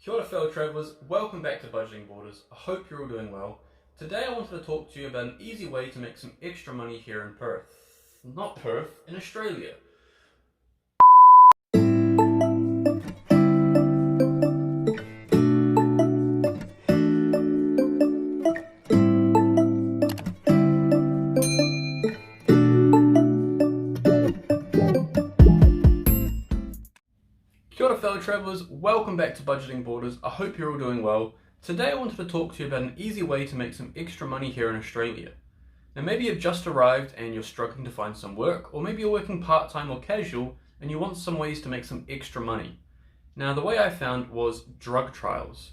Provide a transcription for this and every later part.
Kia ora fellow travellers, welcome back to Budgeting Borders. I hope you're all doing well. Today I wanted to talk to you about an easy way to make some extra money here in Perth. Not Perth, in Australia. Kia ora fellow travellers, welcome back to Budgeting Borders. I hope you're all doing well. Today I wanted to talk to you about an easy way to make some extra money here in Australia. Now maybe you've just arrived and you're struggling to find some work, or maybe you're working part-time or casual and you want some ways to make some extra money. Now the way I found was drug trials.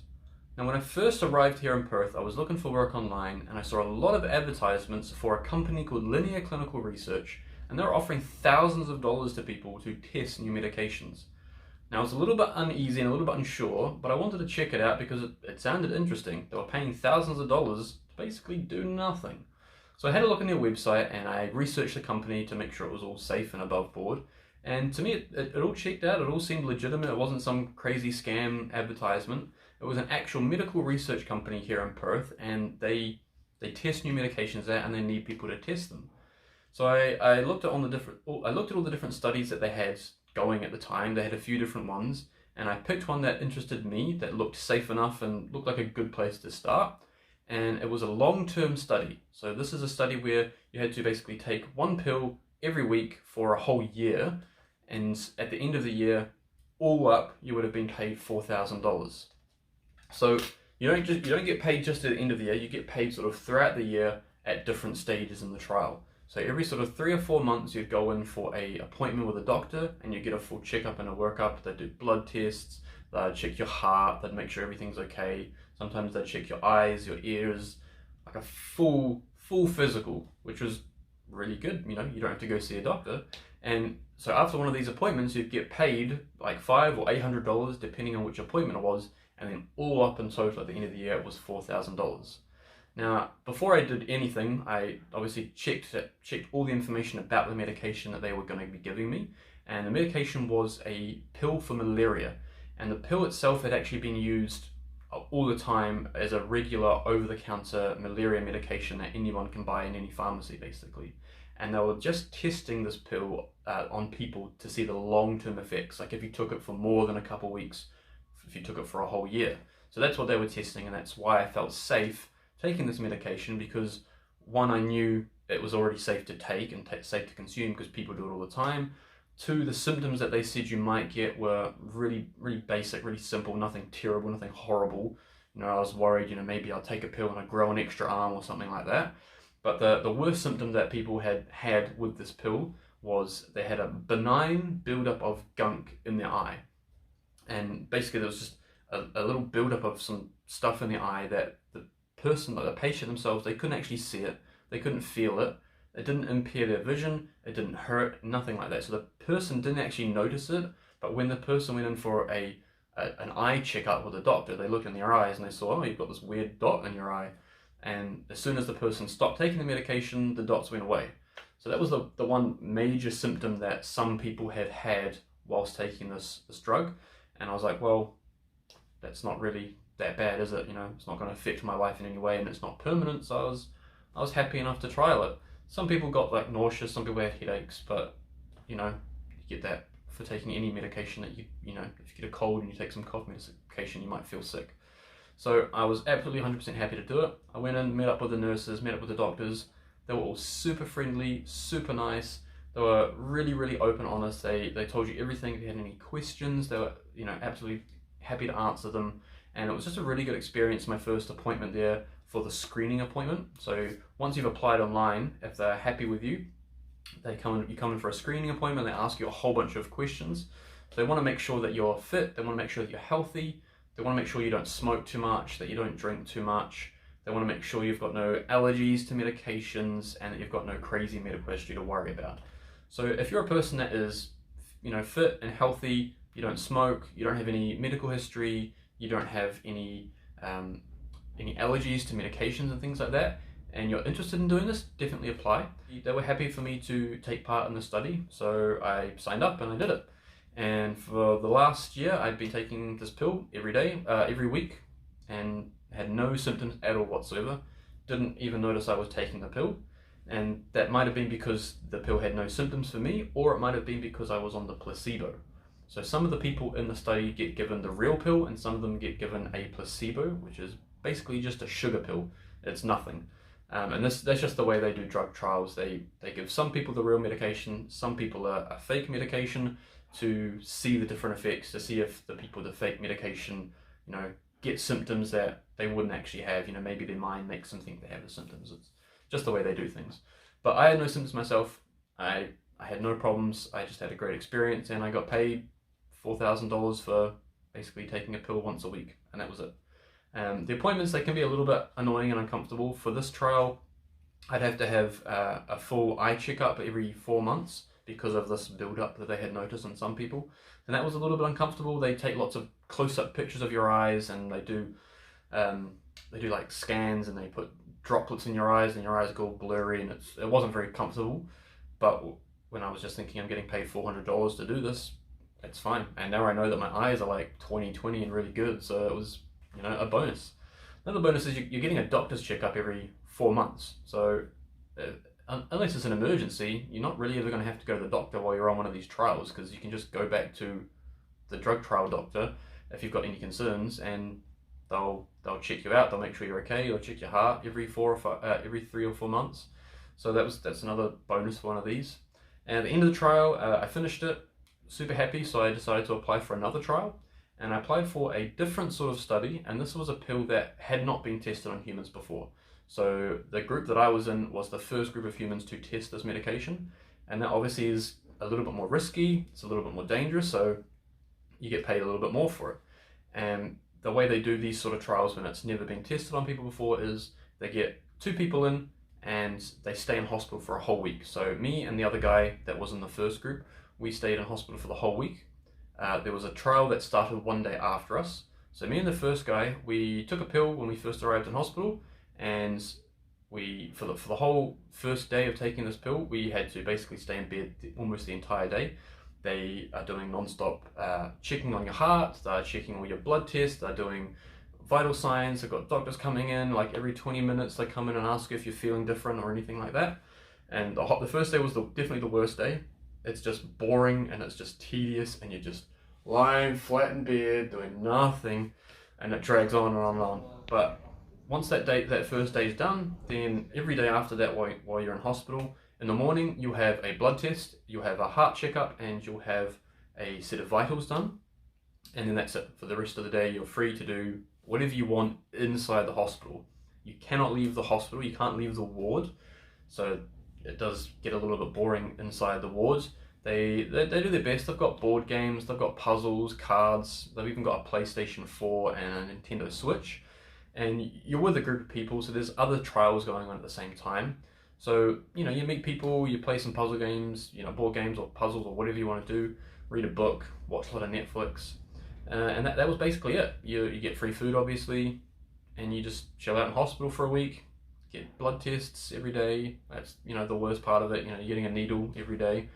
Now when I first arrived here in Perth, I was looking for work online and I saw a lot of advertisements for a company called Linear Clinical Research, and they were offering thousands of dollars to people to test new medications. Now I was a little bit uneasy and a little bit unsure, but I wanted to check it out because it sounded interesting. They were paying thousands of dollars to basically do nothing. So I had a look on their website and I researched the company to make sure it was all safe and above board. And to me, it all checked out. It all seemed legitimate. It wasn't some crazy scam advertisement. It was an actual medical research company here in Perth, and they test new medications out and they need people to test them. So I looked at all the different studies that they had going at the time. They had a few different ones, and I picked one that interested me, that looked safe enough and looked like a good place to start. And it was a long-term study. So this is a study where you had to basically take one pill every week for a whole year, and at the end of the year, all up, you would have been paid $4,000. So you don't get paid just at the end of the year. You get paid sort of throughout the year at different stages in the trial. So every sort of 3 or 4 months, you'd go in for an appointment with a doctor and you get a full checkup and a workup. They'd do blood tests, they'd check your heart, they'd make sure everything's okay. Sometimes they'd check your eyes, your ears, like a full physical, which was really good. You know, you don't have to go see a doctor. And so after one of these appointments, you'd get paid like $500 or $800, depending on which appointment it was. And then all up in total at the end of the year, it was $4,000. Now, before I did anything, I obviously checked all the information about the medication that they were going to be giving me. And the medication was a pill for malaria. And the pill itself had actually been used all the time as a regular over-the-counter malaria medication that anyone can buy in any pharmacy, basically. And they were just testing this pill on people to see the long-term effects, like if you took it for more than a couple weeks, if you took it for a whole year. So that's what they were testing, and that's why I felt safe taking this medication, because one, I knew it was already safe to take and safe to consume because people do it all the time. Two, the symptoms that they said you might get were really, really basic, really simple, nothing terrible, nothing horrible. You know, I was worried, maybe I'll take a pill and I grow an extra arm or something like that. But the worst symptom that people had with this pill was they had a benign buildup of gunk in their eye. And basically there was just a little buildup of some stuff in the eye that the patient themselves, they couldn't actually see it, they couldn't feel it, it didn't impair their vision, it didn't hurt, nothing like that. So the person didn't actually notice it, but when the person went in for an eye checkup with a doctor, they looked in their eyes and they saw, oh, you've got this weird dot in your eye. And as soon as the person stopped taking the medication, the dots went away. So that was the one major symptom that some people had whilst taking this drug. And I was like, well, that's not really that bad, is it? It's not going to affect my life in any way, and it's not permanent. So I was happy enough to trial it. Some people got like nauseous, some people had headaches, but you get that for taking any medication that if you get a cold and you take some cough medication, you might feel sick. So I was absolutely 100% happy to do it. I went in, met up with the nurses, met up with the doctors. They were all super friendly, super nice. They were really, really open, honest. They told you everything. If you had any questions, they were absolutely happy to answer them. And it was just a really good experience, my first appointment there for the screening appointment. So once you've applied online, if they're happy with you, you come in for a screening appointment. They ask you a whole bunch of questions. So they want to make sure that you're fit. They want to make sure that you're healthy. They want to make sure you don't smoke too much, that you don't drink too much. They want to make sure you've got no allergies to medications and that you've got no crazy medical history to worry about. So if you're a person that is, fit and healthy, you don't smoke, you don't have any medical history, you don't have any allergies to medications and things like that, and you're interested in doing this, definitely apply. They were happy for me to take part in the study, so I signed up and I did it. And for the last year, I'd been taking this pill every day, every week, and had no symptoms at all whatsoever. Didn't even notice I was taking the pill. And that might have been because the pill had no symptoms for me, or it might have been because I was on the placebo. So some of the people in the study get given the real pill, and some of them get given a placebo, which is basically just a sugar pill. It's nothing. And that's just the way they do drug trials. They give some people the real medication, some people a fake medication, to see the different effects, to see if the people with the fake medication, get symptoms that they wouldn't actually have. Maybe their mind makes them think they have the symptoms. It's just the way they do things. But I had no symptoms myself. I had no problems. I just had a great experience, and I got paid $4,000 for basically taking a pill once a week, and that was it. The appointments, they can be a little bit annoying and uncomfortable. For this trial, I'd have to have a full eye checkup every 4 months because of this build-up that they had noticed in some people, and that was a little bit uncomfortable. They take lots of close-up pictures of your eyes, and they do like scans, and they put droplets in your eyes, and your eyes go blurry, and it wasn't very comfortable. But when I was just thinking I'm getting paid $400 to do this, it's fine. And now I know that my eyes are like 20/20 and really good, so it was a bonus. Another bonus is you're getting a doctor's checkup every 4 months. So unless it's an emergency, you're not really ever going to have to go to the doctor while you're on one of these trials, because you can just go back to the drug trial doctor if you've got any concerns, and they'll check you out. They'll make sure you're okay. They'll check your heart every 3 or 4 months. So that's another bonus for one of these. And at the end of the trial, I finished it, super happy. So I decided to apply for another trial, and I applied for a different sort of study. And this was a pill that had not been tested on humans before. So the group that I was in was the first group of humans to test this medication, and that obviously is a little bit more risky. It's a little bit more dangerous, so you get paid a little bit more for it. And the way they do these sort of trials when it's never been tested on people before is they get 2 people in, and they stay in hospital for a whole week. So me and the other guy that was in the first group, we stayed in hospital for the whole week. There was a trial that started 1 day after us. So me and the first guy, we took a pill when we first arrived in hospital, and for the whole first day of taking this pill, we had to basically stay in bed almost the entire day. They are doing non-stop checking on your heart, they're checking all your blood tests, they're doing vital signs. They've got doctors coming in like every 20 minutes. They come in and ask you if you're feeling different or anything like that. And the first day was definitely the worst day. It's just boring, and it's just tedious, and you're just lying flat in bed doing nothing, and it drags on and on and on. But once that first day is done, then every day after that, while you're in hospital, in the morning you'll have a blood test, you'll have a heart checkup, and you'll have a set of vitals done. And then that's it. For the rest of the day, you're free to do whatever you want inside the hospital. You cannot leave the hospital, you can't leave the ward. So it does get a little bit boring inside the wards. They do their best. They've got board games, they've got puzzles, cards, they've even got a PlayStation 4 and a Nintendo Switch. And you're with a group of people, so there's other trials going on at the same time. So, you meet people, you play some puzzle games, board games or puzzles or whatever you want to do, read a book, watch a lot of Netflix. And that was basically it. You get free food, obviously, and you just chill out in hospital for a week, get blood tests every day. That's, the worst part of it. You're getting a needle every day.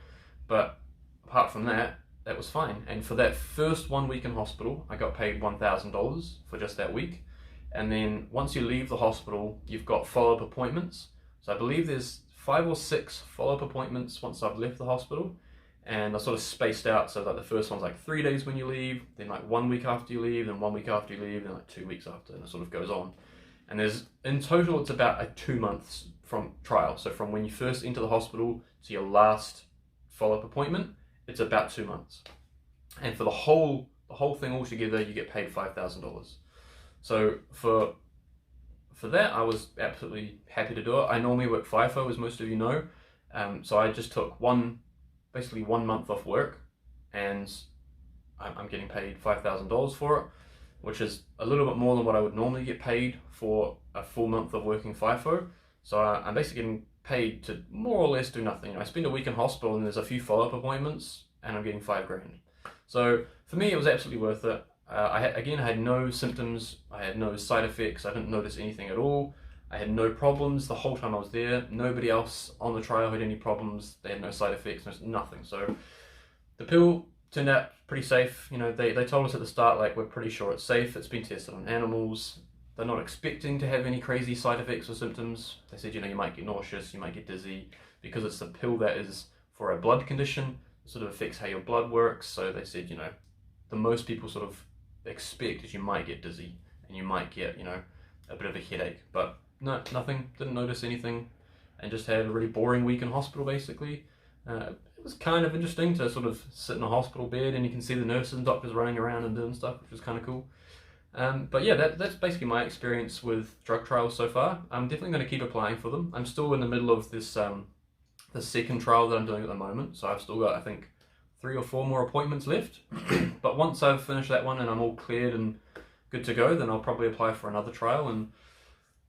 But apart from that, that was fine. And for that first 1 week in hospital, I got paid $1,000 for just that week. And then once you leave the hospital, you've got follow-up appointments. So I believe there's 5 or 6 follow-up appointments once I've left the hospital. And they're sort of spaced out, so like the first one's like 3 days when you leave, then like 1 week after you leave, then 1 week after you leave, then like 2 weeks after, and it sort of goes on. And in total, it's about a 2 months from trial. So from when you first enter the hospital to your last follow-up appointment, it's about 2 months. And for the whole thing altogether, you get paid $5,000. So for that, I was absolutely happy to do it. I normally work FIFO, as most of you know. So I just took basically 1 month off work, and I'm getting paid $5,000 for it, which is a little bit more than what I would normally get paid for a full month of working FIFO. So I'm basically getting paid to more or less do nothing. I spend a week in hospital, and there's a few follow-up appointments, and I'm getting $5,000. So for me, it was absolutely worth it. I had no symptoms, I had no side effects, I didn't notice anything at all. I had no problems the whole time I was there. Nobody else on the trial had any problems. They had no side effects, nothing. So the pill Turned out pretty safe. You know, they told us at the start, like, we're pretty sure it's safe. It's been tested on animals. They're not expecting to have any crazy side effects or symptoms. They said, you know, you might get nauseous, you might get dizzy, because it's a pill that is for a blood condition. It sort of affects how your blood works. So they said, you know, the most people sort of expect is you might get dizzy and you might get, you know, a bit of a headache. But no, nothing, didn't notice anything, and just had a really boring week in hospital basically. It was kind of interesting to sort of sit in a hospital bed and you can see the nurses and doctors running around and doing stuff, which was kind of cool. But yeah, that's basically my experience with drug trials so far. I'm definitely going to keep applying for them. I'm still in the middle of this the second trial that I'm doing at the moment, so I've still got, I think, 3 or 4 more appointments left. But once I've finished that one and I'm all cleared and good to go, then I'll probably apply for another trial. And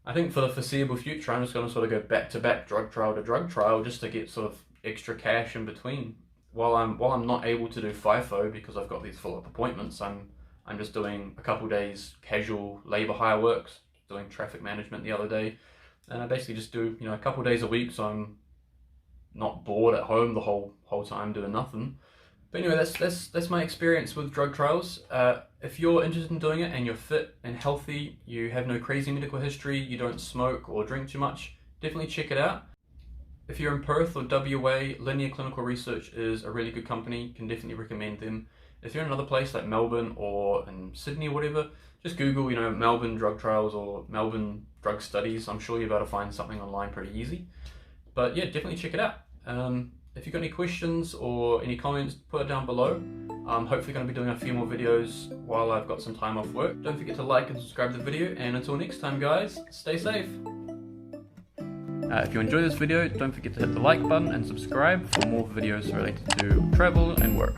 I think for the foreseeable future, I'm just going to sort of go back to back, drug trial to drug trial, just to get sort of extra cash in between. While I'm not able to do FIFO because I've got these full up appointments, I'm just doing a couple days casual labour hire works, doing traffic management the other day, and I basically just do, you know, a couple days a week, so I'm not bored at home the whole time doing nothing. But anyway, that's my experience with drug trials. If you're interested in doing it and you're fit and healthy, you have no crazy medical history, you don't smoke or drink too much, definitely check it out. If you're in Perth or WA, Linear Clinical Research is a really good company, can definitely recommend them. If you're in another place like Melbourne or in Sydney or whatever, just Google, you know, Melbourne drug trials or Melbourne drug studies. I'm sure you'll be able to find something online pretty easy. But yeah, definitely check it out. If you've got any questions or any comments, put it down below. I'm hopefully going to be doing a few more videos while I've got some time off work. Don't forget to like and subscribe to the video, and until next time guys, stay safe. If you enjoyed this video, don't forget to hit the like button and subscribe for more videos related to travel and work.